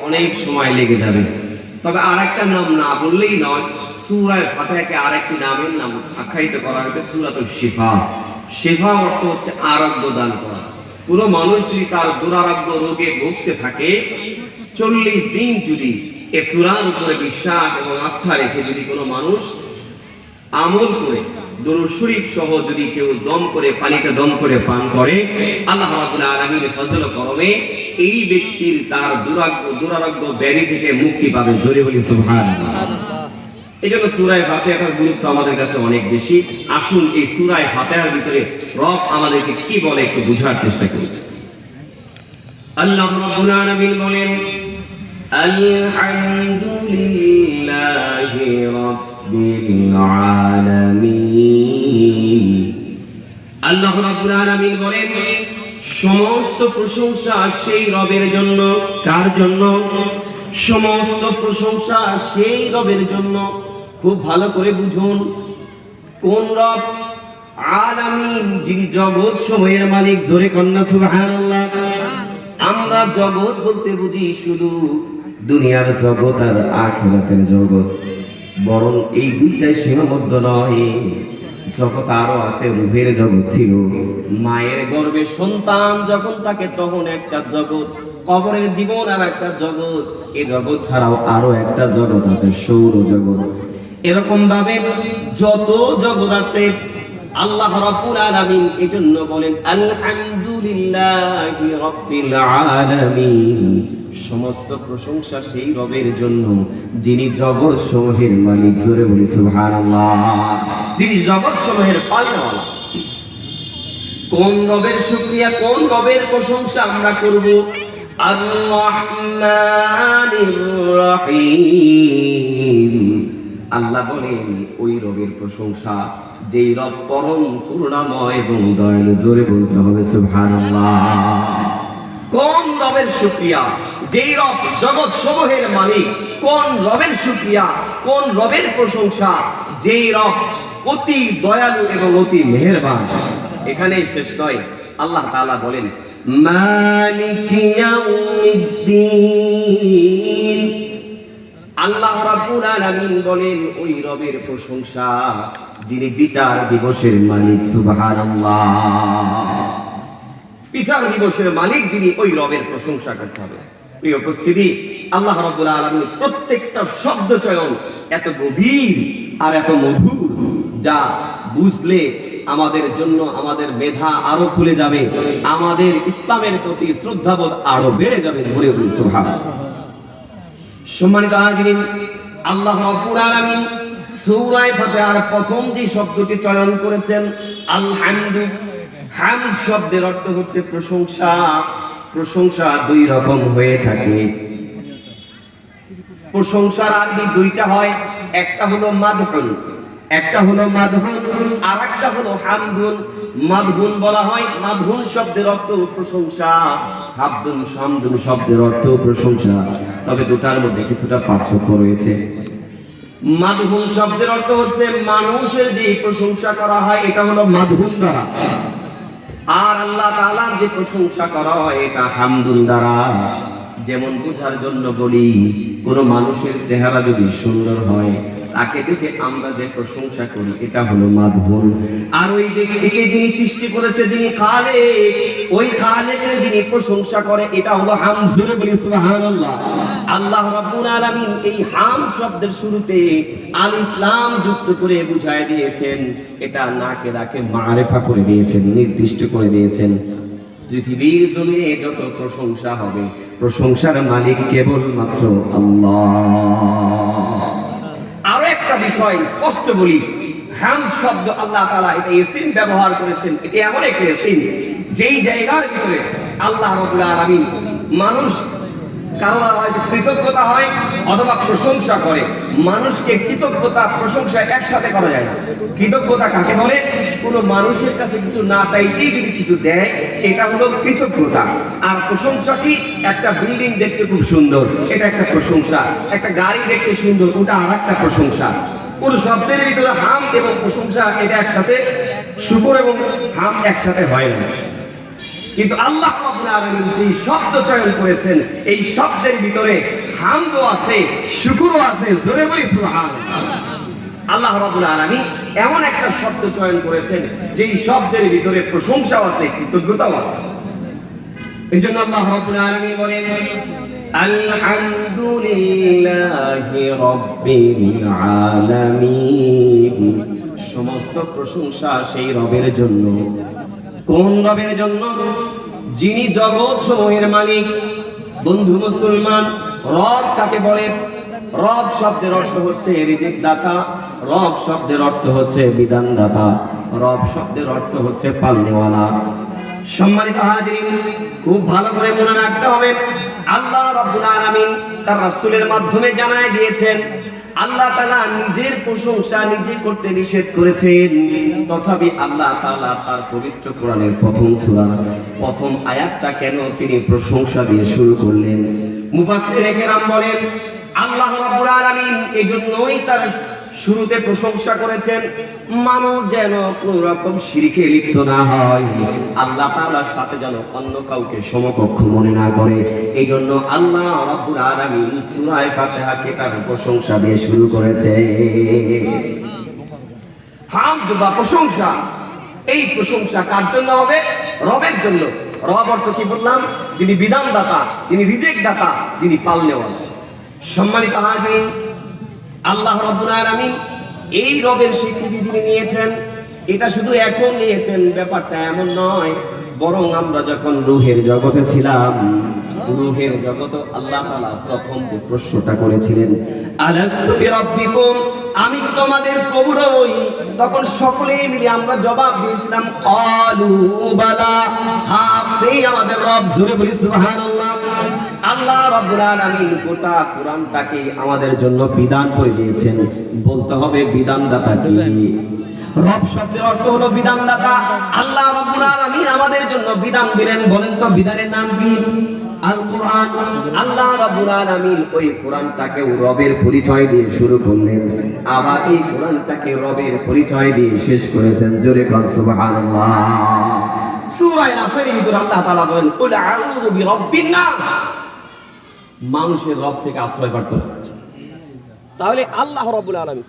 অনেক সময় লেগে যাবে। তবে আরেকটা নাম না বললেই নয়, সূরা ফাতিহাকে আরেকটি নামের নাম আখ্যায়িত করা হয়েছে সূরাতুশ শিফা। শিফা অর্থ হচ্ছে আরোগ্য দান করা। কোনো মানুষ যদি তার দুরারোগ্য রোগে ভুগতে থাকে, 40 দিন যদি এ সূরার উপরে বিশ্বাস এবং আস্থা রেখে যদি কোনো মানুষ আমল করে দরুদ শরীফ সহ যদি কেউ দম করে পানিতে দম করে পান করে, আল্লাহ রাব্বুল আলামিনের ফজল ও করমে এই ব্যক্তির তার দুরারোগ্য ব্যাধি থেকে মুক্তি পাবে। জোরে বলি সুবহানাল্লাহ। এজন্য সূরা ফাতিহার গুরুত্ব আমাদের কাছে অনেক বেশি। আসুন এই সূরা ফাতিহার ভিতরে রব আমাদেরকে কি বলে একটু বোঝার চেষ্টা করি। আল্লাহ রাব্বুল আলামিন বলেন, আলহামদুলিল্লাহি রাব্বিল আলামিন। আল্লাহ রাব্বুল আলামিন বলেন, সমস্ত প্রশংসা সেই রবের জন্য। কার জন্য? সমস্ত প্রশংসা সেই রবের জন্য। খুব ভালো করে বুঝুন, কোন রব? আলামিন, যিনি জগৎ সমূহের মালিক। জোরে কন্যা সুবহানাল্লাহ। আমরা জগৎ বলতে বুঝি শুধু দুনিয়ার জগৎ আর আখিরাতের জগৎ, বরং এই দুইটাই সীমাবদ্ধ নয়। জগৎ আরো আছে, রূহের জগৎ ছিল। মায়ের গর্ভে সন্তান যখন থাকে তখন একটা জগৎ, কবরের জীবন আর একটা জগৎ। এই জগৎ ছাড়াও আরো একটা জগৎ আছে, সৌর জগৎ। এরকম ভাবে যত জগৎ আছে আল্লাহ রাব্বুল আলামিন এজন্য বলেন আলহামদুলিল্লাহি রাব্বিল আলামিন। সমস্ত প্রশংসা সেই রবের জন্য যিনি জগৎ সমূহের মালিক। জোরে বলি সুবহানাল্লাহ। যিনি জগৎ সমূহের পালনওয়ালা। কোন রবের শুকরিয়া, কোন রবের প্রশংসা আমরা করব? আর-রাহমানির রহিম। আল্লাহ বলেন ওই রবের প্রশংসা যেই রব পরম করুণাময় এবং দয়ালু। জোরে বলতে হবে সুবহানাল্লাহ। কোন রবের শুকরিয়া? যেই রব জগৎ সমূহের মালিক। কোন রবের শুকরিয়া, কোন রবের প্রশংসা? যেই রব অতি দয়ালু এবং অতি মেহেরবান। এখানেই শেষ নয়, আল্লাহ তাআলা বলেন মালিকি ইয়াউমিদ্দিন। আল্লাহ রাব্বুল আলামিন বলেন ওই রবের প্রশংসা যিনি বিচার দিবসের মালিক। সুবহানাল্লাহ। বিচার দিবসের মালিক যিনি, ওই রবের প্রশংসা করতে হবে। প্রিয় উপস্থিতি, আল্লাহ রাব্বুল আলামিন প্রত্যেকটা শব্দ চয়ন এত গভীর আর এত মধুর, যা বুঝলে আমাদের জন্য আমাদের মেধা আরো খুলে যাবে, আমাদের ইসলামের প্রতি শ্রদ্ধাবোধ আরো বেড়ে যাবে। বলে বলি সুবহানাল্লাহ। সম্মানিত হাজিরিন, আল্লাহ রাব্বুল আলামিন সূরা ফাতিহার প্রথম যে শব্দটি চয়ন করেছেন আলহামদু। হামদ শব্দের অর্থ হচ্ছে প্রশংসা। প্রশংসা দুই রকম হয়ে থাকে। প্রশংসার আরবি দুইটা হয়, একটা হলো মাদহুন, একটা হলো মাদহুন, আর একটা হলো হামদুন। মাদহুন বলা হয়, মাদহুন শব্দের অর্থ প্রশংসা, হামদুন হামদুন শব্দের অর্থ প্রশংসা। তবে দুটার মধ্যে কিছুটা পার্থক্য রয়েছে। মাদহুন শব্দের অর্থ হচ্ছে মানুষের যে প্রশংসা করা হয়, এটা হলো মাদহুন দ্বারা। আর আল্লাহ তাআলার যে প্রশংসা করা হয় এটা হামদুন দ্বারা। যেমন বোঝার জন্য বলি, কোন মানুষের চেহারা যদি সুন্দর হয়, তাকে দেখে আমরা যে প্রশংসা করি এটা হলো মাদহুন। আর ওই ব্যক্তিকে যিনি সৃষ্টি করেছে, যিনি খালেক, ওই খালেকের যিনি প্রশংসা করে এটা হলো হামদ। জোরে বলি সুবহানাল্লাহ। আল্লাহ রাব্বুল আলামিন এই হামদ শব্দের শুরুতে আলিফ লাম যুক্ত করে বুঝায় দিয়েছেন। এটা নাকে রাখে মারিফা করে দিয়েছেন, নির্দিষ্ট করে দিয়েছেন। পৃথিবীর জমিনে যত প্রশংসা হবে, প্রশংসার মালিক কেবলমাত্র আল্লাহ। আরো একটা বিষয় স্পষ্ট বলি, হামদ শব্দ আল্লাহ তাআলা এটা ইসিম ব্যবহার করেছেন। এটা এমন একটা ইসিম যেই জায়গার ভিতরে আল্লাহ রাব্বুল আলামিন মানুষ কারণ হয়তো কৃতজ্ঞতা হয় অথবা প্রশংসা করে। মানুষকে কৃতজ্ঞতা প্রশংসা একসাথে করা যায় না। কৃতজ্ঞতা কাকে বলে? কোনো মানুষের কাছে কিছু না চাইতেই যদি কিছু দেয়, এটা হলো কৃতজ্ঞতা। আর প্রশংসা কি? একটা বিল্ডিং দেখতে খুব সুন্দর, এটা একটা প্রশংসা। একটা গাড়ি দেখতে সুন্দর, ওটা আর একটা প্রশংসা। কোন শব্দের ভিতরে হাম এবং প্রশংসা এটা একসাথে, শুকর এবং হাম একসাথে হয় না। কিন্তু আল্লাহ রাব্বুল আলামিন যে শব্দ চয়ন করেছেন, এই শব্দের ভিতরে হামদও আছে, শুকরও আছে। জোরে বলি সুবহানাল্লাহ। আল্লাহ রাব্বুল আলামিন এমন একটা শব্দ চয়ন করেছেন যেই শব্দের ভিতরে প্রশংসাও আছে, কৃতজ্ঞতাও আছে। এই জন্য আল্লাহ রাব্বুল আলামিন বলেন, আলহামদুলিল্লাহি রাব্বিল আলামিন। সমস্ত প্রশংসা সেই রবের জন্য। কোন রবের জন্য? যিনি জগৎ সমূহের মালিক। বন্ধু মুসলমান, রব কাকে বলে? রব শব্দের অর্থ হচ্ছে রিজিক দাতা, রব শব্দের অর্থ হচ্ছে বিধান দাতা, রব শব্দের অর্থ হচ্ছে পালনেওয়ালা। সম্মানিত হাজিরিন, খুব ভালো করে মনে রাখতে হবে, আল্লাহ রাব্বুল আলামিন তার রাসূলের মাধ্যমে জানায় দিয়েছেন আল্লাহ তাআলা নিজের প্রশংসা নিজে করতে নিষেধ করেছেন। তথাপি আল্লাহ তাআলা তার পবিত্র কোরআনের প্রথম সূরা প্রথম আয়াতটা কেন তিনি প্রশংসা দিয়ে শুরু করলেন? মুফাসসিরে কেরাম বলেন, আল্লাহ রাব্বুল আলামিন এজন্যই তার শুরুতে প্রশংসা করেছেন মানুষ যেন কোন রকম শিরকে লিপ্ত না হয়, আল্লাহ তাআলার সাথে যেন অন্য কাউকে সমকক্ষ মনে না করে। এই জন্য আল্লাহ রাব্বুল আলামিন সূরা ফাতিহাকে তার প্রশংসা দিয়ে শুরু করেছে। হামদ বা প্রশংসা, এই প্রশংসা কার জন্য হবে? রবের জন্য। রব অর্থ কি বললাম? যিনি বিধানদাতা, যিনি রিজিক দাতা, যিনি পালনেওয়ালা। সম্মানিত হাজিরিন, আল্লাহ রাব্বুল আলামিন এই রবের স্বীকৃতি যিনি নিয়েছেন, এটা শুধু এখন নিয়েছেন ব্যাপারটা এমন নয়, বরং আমরা যখন রূহের জগতে ছিলাম, রূহের জগতে আল্লাহ তাআলা প্রথম যে প্রশ্নটা করেছিলেন, আলাস্তু বিরাব্বিকুম, আমি কি তোমাদের প্রভু নই? তখন সকলেই মিলে আমরা জবাব দিয়েছিলাম ক্বালু বালা, হ্যাঁ আপনি আমাদের রব। জোরে বলি সুবহানাল্লাহ। আল্লাহ রাব্বুল আলামিন গোটা কোরআনটাকে আমাদের জন্য বিধান করে দিয়েছেন। বলতে হবে বিধানদাতা কি? রব শব্দের অর্থ হলো বিধানদাতা। আল্লাহ রাব্বুল আলামিন আমাদের জন্য বিধান দিলেন। বলেন তো বিধানের নাম কি? আল কোরআন। আল্লাহ রাব্বুল আলামিন ওই কোরআনটাকে রবের পরিচয় দিয়ে শুরু করলেন, আবার এই কোরআনটাকে রবের পরিচয় দিয়ে শেষ করেছেন। জোরে কোন সুবহানাল্লাহ। সূরা নাসের ভিতরে আল্লাহ তাআলা বলেন, কুল আউযু বিরাব্বিন নাস, মানুষের রব থেকে আশ্রয় প্রার্থনা। তাহলে আল্লাহ রাব্বুল আলামিন